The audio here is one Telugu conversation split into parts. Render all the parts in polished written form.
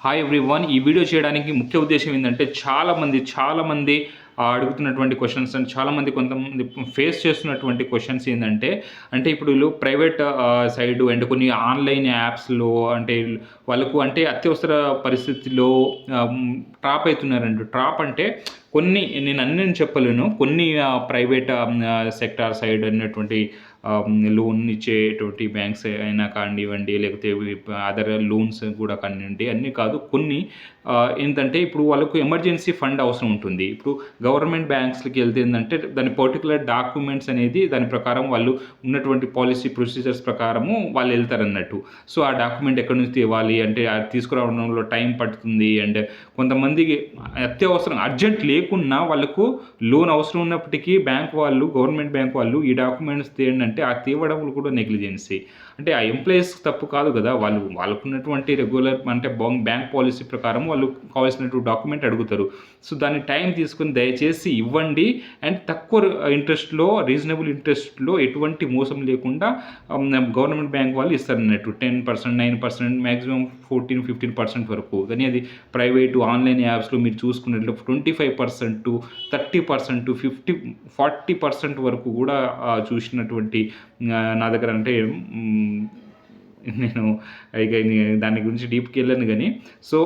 Hi everyone. ఈ వీడియో చేయడానికి ముఖ్య ఉద్దేశం ఏంటంటే చాలామంది అడుగుతున్నటువంటి క్వశ్చన్స్ అండ్ చాలామంది కొంతమంది ఫేస్ చేస్తున్నటువంటి క్వశ్చన్స్ ఏంటంటే ఇప్పుడు వీళ్ళు ప్రైవేట్ సైడ్ అండ్ కొన్ని ఆన్లైన్ యాప్స్‌లో అంటే వాళ్ళకు అంటే అత్యవసర పరిస్థితిలో ట్రాప్ అవుతున్నారండి. ట్రాప్ అంటే కొన్ని నేను అన్నీ చెప్పలేను. కొన్ని ప్రైవేట్ సెక్టార్ సైడ్ ఉన్నటువంటి లోన్ ఇచ్చేటువంటి బ్యాంక్స్ అయినా కానివ్వండి, లేకపోతే అదర్ లోన్స్ కూడా కానివ్వండి, అన్నీ కాదు కొన్ని ఏంటంటే ఇప్పుడు వాళ్ళకు ఎమర్జెన్సీ ఫండ్ అవసరం ఉంటుంది. ఇప్పుడు గవర్నమెంట్ బ్యాంక్స్‌కి వెళ్తే ఏందంటే దాని పర్టిక్యులర్ డాక్యుమెంట్స్ అనేది దాని ప్రకారం వాళ్ళు ఉన్నటువంటి పాలిసీ ప్రొసీజర్స్ ప్రకారము వాళ్ళు వెళ్తారన్నట్టు. సో, ఆ డాక్యుమెంట్ ఎక్కడి నుంచి తేవాలి అంటే అది తీసుకురావడంలో టైం పడుతుంది. అండ్ కొంతమందికి అత్యవసరం అర్జెంట్ లేకున్నా వాళ్ళకు లోన్ అవసరం ఉన్నప్పటికీ గవర్నమెంట్ బ్యాంక్ వాళ్ళు ఈ డాక్యుమెంట్స్ తేండి అంటే ఆ తేవడంలో కూడా నెగ్లిజెన్సీ. అంటే ఆ ఎంప్లాయీస్ తప్పు కాదు కదా! వాళ్ళకున్నటువంటి రెగ్యులర్ అంటే బ్యాంక్ పాలిసీ ప్రకారం వాళ్ళు కావాల్సినటువంటి డాక్యుమెంట్ అడుగుతారు. సో, దాన్ని టైం తీసుకొని దయచేసి ఇవ్వండి. అండ్ తక్కువ ఇంట్రెస్ట్‌లో రీజనబుల్ ఇంట్రెస్ట్‌లో ఎటువంటి మోసం లేకుండా గవర్నమెంట్ బ్యాంక్ వాళ్ళు ఇస్తారన్నట్టు. 10%, 9% మాక్సిమం 14, 15% వరకు. కానీ అది ప్రైవేటు ఆన్‌లైన్ యాప్స్‌లో మీరు చూసుకున్నట్లయితే 25%, 30%, 50, 40% వరకు కూడా చూసినటువంటి నా దగ్గర అంటే నేను ఇక దాని గురించి డీప్‌కి వెళ్ళను గానీ, సో,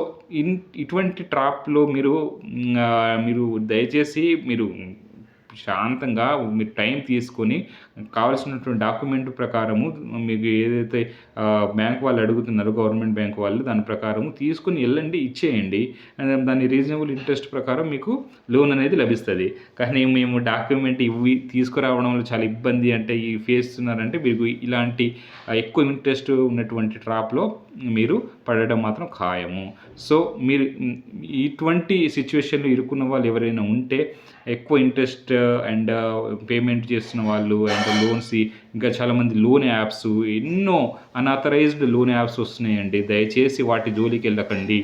ఇటువంటి ట్రాప్‌లో మీరు దయచేసి శాంతంగా మీరు టైం తీసుకొని కావాల్సినటువంటి డాక్యుమెంట్ ప్రకారము మీకు ఏదైతే బ్యాంక్ వాళ్ళు అడుగుతున్నారో గవర్నమెంట్ బ్యాంక్ వాళ్ళు దాని ప్రకారము తీసుకొని వెళ్ళండి, ఇచ్చేయండి. దాని రీజనబుల్ ఇంట్రెస్ట్ ప్రకారం మీకు లోన్ అనేది లభిస్తుంది. కానీ మేము డాక్యుమెంట్ తీసుకురావడంలో చాలా ఇబ్బంది అంటే ఫేస్ చేస్తున్నారంటే మీకు ఇలాంటి ఎక్కువ ఇంట్రెస్ట్ ఉన్నటువంటి ట్రాప్‌లో మీరు పడడం మాత్రం ఖాయము. సో, మీరు ఇటువంటి సిట్యుయేషన్‌లో ఇరుక్కున్న వాళ్ళు ఎవరైనా ఉంటే ఎక్కువ ఇంట్రెస్ట్ అండ్ పేమెంట్ చేస్తున్న వాళ్ళు అండ్ లోన్స్ ఇంకా చాలామంది లోన్ యాప్స్ ఎన్నో అన్‌ఆథరైజ్డ్ లోన్ యాప్స్ వస్తున్నాయండి. దయచేసి వాటి జోలికి వెళ్ళకండి.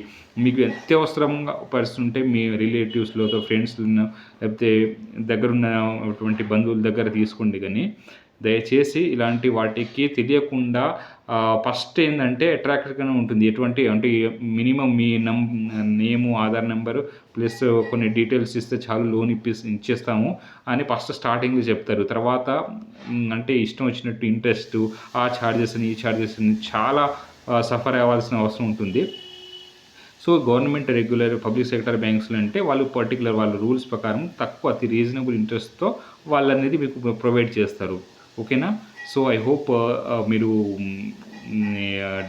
మీకు అత్యవసరంగా పరిస్థితి ఉంటే మీ రిలేటివ్స్‌లో, ఫ్రెండ్స్‌లో లేకపోతే దగ్గరున్నటువంటి బంధువుల దగ్గర తీసుకోండి గానీ, దయచేసి ఇలాంటి వాటికి తెలియకుండా ఫస్ట్ ఏందంటే అట్రాక్టివ్‌గానే ఉంటుంది. అంటే మినిమమ్ మీ నేము, ఆధార్ నెంబరు ప్లస్ కొన్ని డీటెయిల్స్ ఇస్తే చాలు లోన్ ఇచ్చేస్తాము అని ఫస్ట్ స్టార్టింగ్‌లో చెప్తారు. తర్వాత అంటే ఇష్టం వచ్చినట్టు ఇంట్రెస్టు, ఆ ఛార్జెస్ అని, ఈ ఛార్జెస్ అని చాలా సఫర్ అవ్వాల్సిన అవసరం ఉంటుంది. So, government regular public sector బ్యాంక్స్‌లో అంటే వాళ్ళు పర్టిక్యులర్ వాళ్ళ రూల్స్ ప్రకారం తక్కువ అతి రీజనబుల్ ఇంట్రెస్ట్‌తో వాళ్ళనేది మీకు ప్రొవైడ్ చేస్తారు. ఓకేనా? సో, ఐ హోప్ మీరు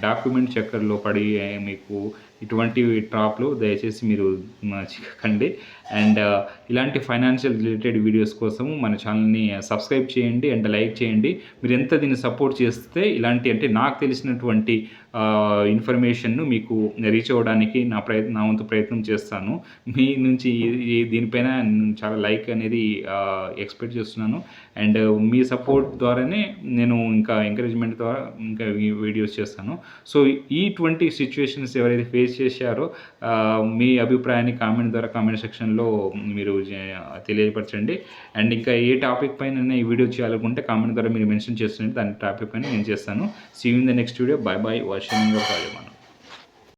డాక్యుమెంట్ చక్కర్లో పడి మీకు ఇటువంటి ట్రాప్‌లో దయచేసి మీరు చిక్కకండి. అండ్ ఇలాంటి ఫైనాన్షియల్ రిలేటెడ్ వీడియోస్ కోసము మన ఛానల్‌ని సబ్స్క్రైబ్ చేయండి అండ్ లైక్ చేయండి. మీరెంత దీన్ని సపోర్ట్ చేస్తే ఇలాంటి అంటే నాకు తెలిసినటువంటి ఇన్ఫర్మేషన్‌ను మీకు రీచ్ అవ్వడానికి నా వంతు ప్రయత్నం చేస్తాను. మీ నుంచి దీనిపైన చాలా లైక్ అనేది ఎక్స్‌పెక్ట్ చేస్తున్నాను. అండ్ మీ సపోర్ట్ ద్వారానే నేను ఇంకా ఎంకరేజ్‌మెంట్ ద్వారా ఇంకా వీడియోస్ చేస్తాను. సో, ఇటువంటి సిట్యుయేషన్స్ ఎవరైతే ఫేస్ చేశారో మీ అభిప్రాయాన్ని కామెంట్ సెక్షన్‌లో మీరు తెలియపరచండి. అండ్ ఇంకా ఏ టాపిక్ పైన ఈ వీడియో చేయాలనుకుంటే కామెంట్ ద్వారా మీరు మెన్షన్ చేస్తుంటే దాని టాపిక్ పైన నేను చేస్తాను. See you in the next video. Bye bye. Washing of